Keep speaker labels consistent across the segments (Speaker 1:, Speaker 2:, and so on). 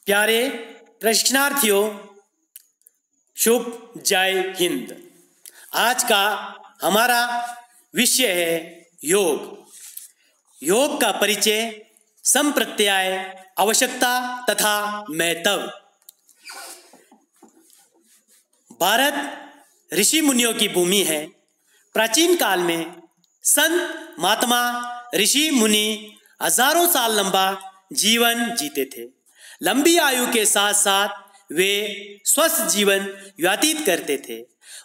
Speaker 1: प्यारे प्रशिक्षणार्थियों, शुभ जय हिंद। आज का हमारा विषय है योग। योग का परिचय, संप्रत्यय, आवश्यकता तथा महत्व। भारत ऋषि मुनियों की भूमि है। प्राचीन काल में संत महात्मा ऋषि मुनि हजारों साल लंबा जीवन जीते थे। लंबी आयु के साथ साथ वे स्वस्थ जीवन व्यतीत करते थे।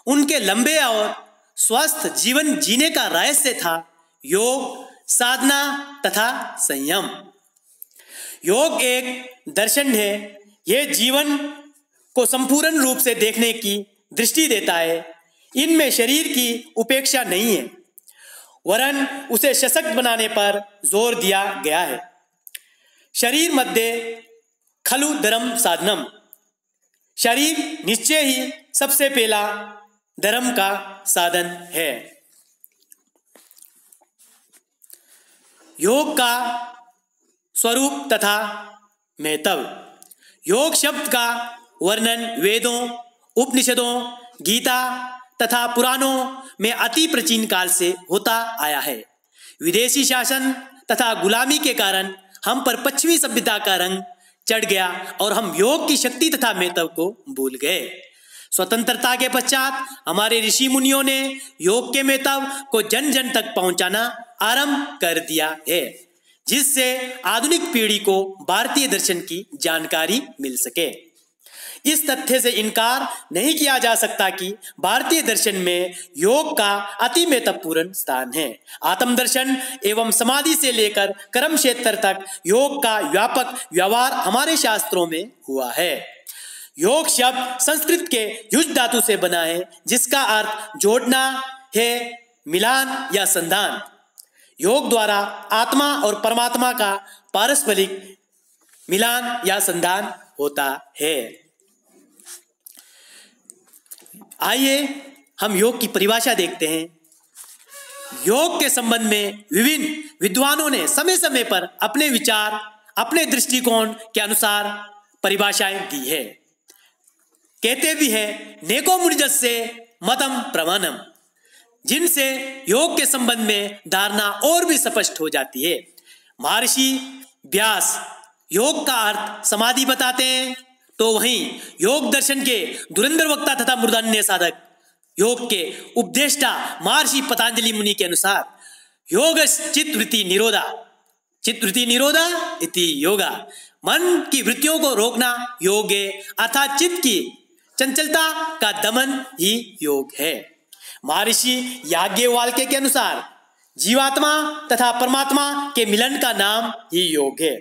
Speaker 1: उनके लंबे और स्वस्थ जीवन जीने का रहस्य था योग, साधना तथा संयम। योग एक दर्शन है। यह जीवन को संपूर्ण रूप से देखने की दृष्टि देता है। इनमें शरीर की उपेक्षा नहीं है, वरन उसे सशक्त बनाने पर जोर दिया गया है। शरीर मध्ये खलु धर्म साधनम। शरीर निश्चय ही सबसे पहला धर्म का साधन है। योग का स्वरूप तथा महत्व। योग शब्द का वर्णन वेदों, उपनिषदों, गीता तथा पुराणों में अति प्राचीन काल से होता आया है। विदेशी शासन तथा गुलामी के कारण हम पर पश्चिमी सभ्यता का रंग चढ़ गया और हम योग की शक्ति तथा महत्व को भूल गए। स्वतंत्रता के पश्चात हमारे ऋषि मुनियों ने योग के महत्व को जन जन तक पहुंचाना आरंभ कर दिया है, जिससे आधुनिक पीढ़ी को भारतीय दर्शन की जानकारी मिल सके। इस तथ्य से इनकार नहीं किया जा सकता कि भारतीय दर्शन में योग का अति महत्वपूर्ण स्थान है। आत्मदर्शन एवं समाधि से लेकर कर्म क्षेत्र तक योग का व्यापक व्यवहार हमारे शास्त्रों में हुआ है। योग शब्द संस्कृत के युज धातु से बना है, जिसका अर्थ जोड़ना है, मिलान या संधान। योग द्वारा आत्मा और परमात्मा का पारस्परिक मिलान या संधान होता है। आइए हम योग की परिभाषा देखते हैं। योग के संबंध में विभिन्न विद्वानों ने समय समय पर अपने विचार, अपने दृष्टिकोण के अनुसार परिभाषाएं दी है। कहते भी हैं नेको मुनिजस्य मतम प्रमाणम, जिनसे योग के संबंध में धारणा और भी स्पष्ट हो जाती है। महर्षि व्यास योग का अर्थ समाधि बताते हैं, तो वहीं योग दर्शन के धुरंधर वक्ता तथा मूर्धन्य साधक योग के उपदेष्टा महर्षि पतंजलि मुनि के अनुसार योग चित्तवृत्ति निरोधा, चित्तवृत्ति निरोधा इति योगा। मन की वृत्तियों को रोकना योग है, अर्थात चित्त की चंचलता का दमन ही योग है। महर्षि याज्ञवल्क्य के अनुसार जीवात्मा तथा परमात्मा के मिलन का नाम ही योग है।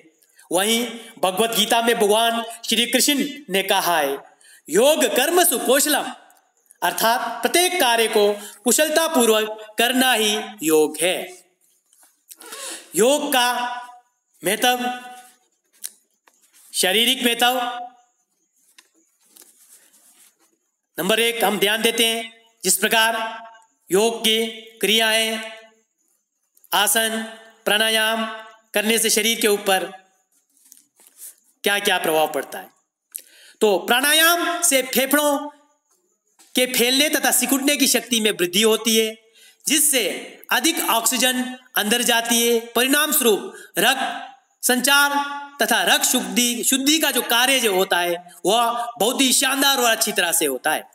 Speaker 1: वहीं भगवत गीता में भगवान श्री कृष्ण ने कहा है योग कर्मसु कौशलम, अर्थात प्रत्येक कार्य को कुशलता पूर्वक करना ही योग है। योग का महत्व, शारीरिक महत्व। नंबर 1 हम ध्यान देते हैं, जिस प्रकार योग की क्रियाएं, आसन, प्राणायाम करने से शरीर के ऊपर क्या क्या प्रभाव पड़ता है। तो प्राणायाम से फेफड़ों के फैलने तथा सिकुड़ने की शक्ति में वृद्धि होती है, जिससे अधिक ऑक्सीजन अंदर जाती है। परिणाम स्वरूप रक्त संचार तथा रक्त शुद्धि का जो कार्य जो होता है वह बहुत ही शानदार और अच्छी तरह से होता है।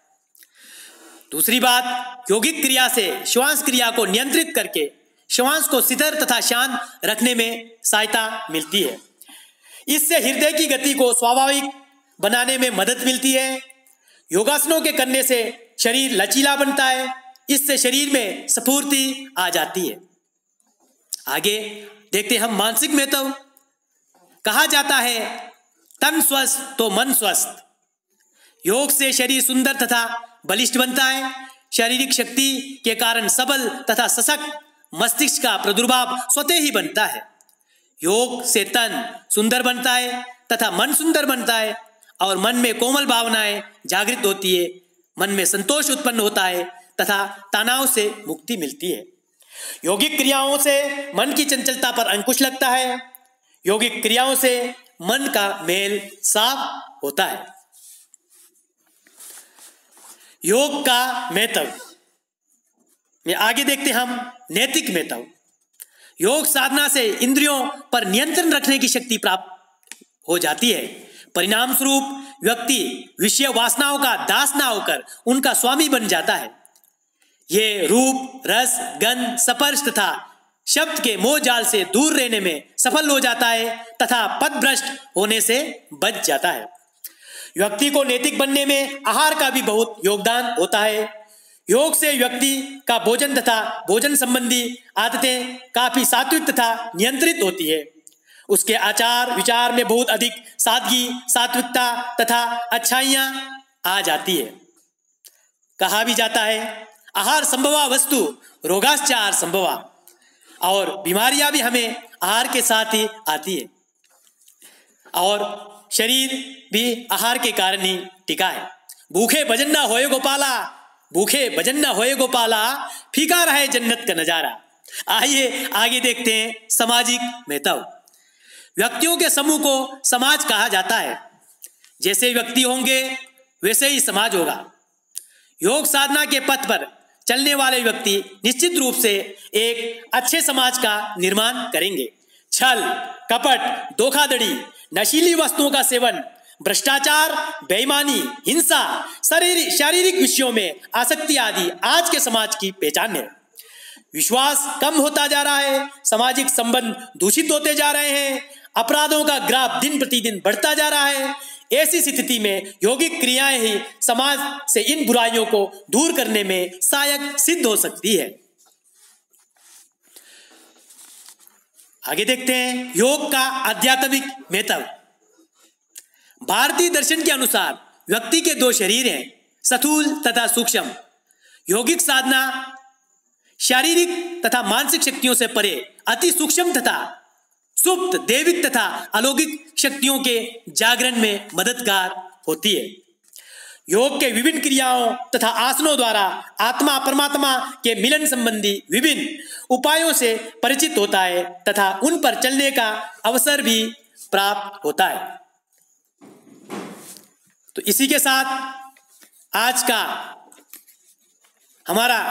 Speaker 1: दूसरी बात, यौगिक क्रिया से श्वास क्रिया को नियंत्रित करके श्वास को स्थिर तथा शांत रखने में सहायता मिलती है। इससे हृदय की गति को स्वाभाविक बनाने में मदद मिलती है। योगासनों के करने से शरीर लचीला बनता है, इससे शरीर में स्फूर्ति आ जाती है। आगे देखते हैं हम मानसिक महत्व। कहा जाता है तन स्वस्थ तो मन स्वस्थ। योग से शरीर सुंदर तथा बलिष्ठ बनता है। शारीरिक शक्ति के कारण सबल तथा सशक्त मस्तिष्क का प्रादुर्भाव स्वतः ही बनता है। योग से तन सुंदर बनता है तथा मन सुंदर बनता है और मन में कोमल भावनाएं जागृत होती है। मन में संतोष उत्पन्न होता है तथा तनाव से मुक्ति मिलती है। यौगिक क्रियाओं से मन की चंचलता पर अंकुश लगता है। यौगिक क्रियाओं से मन का मेल साफ होता है। योग का महत्व में आगे देखते हम नैतिक महत्व। योग साधना से इंद्रियों पर नियंत्रण रखने की शक्ति प्राप्त हो जाती है। परिणाम स्वरूप व्यक्ति विषय वासनाओं का दास ना होकर उनका स्वामी बन जाता है। ये रूप, रस, गंध, स्पर्श तथा शब्द के मोह जाल से दूर रहने में सफल हो जाता है तथा पथभ्रष्ट होने से बच जाता है। व्यक्ति को नैतिक बनने में आहार का भी बहुत योगदान होता है। योग से व्यक्ति का भोजन तथा भोजन संबंधी आदतें काफी सात्विक तथा नियंत्रित होती है। उसके आचार विचार में बहुत अधिक सादगी, सात्विकता तथा अच्छाइयां आ जाती है। कहा भी जाता है आहार संभवा वस्तु रोगाश्चार संभवा, और बीमारियां भी हमें आहार के साथ ही आती है और शरीर भी आहार के कारण ही टिका है। भूखे भजन ना होए गोपाला, भूखे भजन ना होए गोपाला, फीका रहे जन्नत का नजारा। आइए आगे देखते हैं सामाजिक महत्व। व्यक्तियों के समूह को समाज कहा जाता है। जैसे व्यक्ति होंगे वैसे ही समाज होगा। योग साधना के पथ पर चलने वाले व्यक्ति निश्चित रूप से एक अच्छे समाज का निर्माण करेंगे। छल, कपट, धोखाधड़ी, नशीली वस्तुओं का सेवन, भ्रष्टाचार, बेईमानी, हिंसा, शारीरिक विषयों में आसक्ति आदि आज के समाज की पहचान है। विश्वास कम होता जा रहा है, सामाजिक संबंध दूषित होते जा रहे हैं, अपराधों का ग्राफ दिन प्रतिदिन बढ़ता जा रहा है। ऐसी स्थिति में यौगिक क्रियाएं ही समाज से इन बुराइयों को दूर करने में सहायक सिद्ध हो सकती है। आगे देखते हैं योग का आध्यात्मिक महत्व। भारतीय दर्शन के अनुसार व्यक्ति के दो शरीर हैं, स्थूल तथा सूक्ष्म। यौगिक साधना शारीरिक तथा मानसिक शक्तियों से परे अति सूक्ष्म तथा सुप्त दैविक तथा अलौकिक शक्तियों के जागरण में मददगार होती है। योग के विभिन्न क्रियाओं तथा आसनों द्वारा आत्मा परमात्मा के मिलन संबंधी विभिन्न उपायों से परिचित होता है तथा उन पर चलने का अवसर भी प्राप्त होता है। तो इसी के साथ आज का हमारा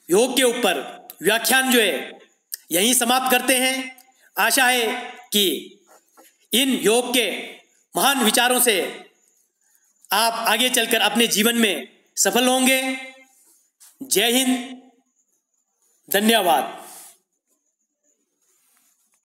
Speaker 1: योग के ऊपर व्याख्यान जो है यहीं समाप्त करते हैं। आशा है कि इन योग के महान विचारों से आप आगे चलकर अपने जीवन में सफल होंगे। जय हिंद, धन्यवाद।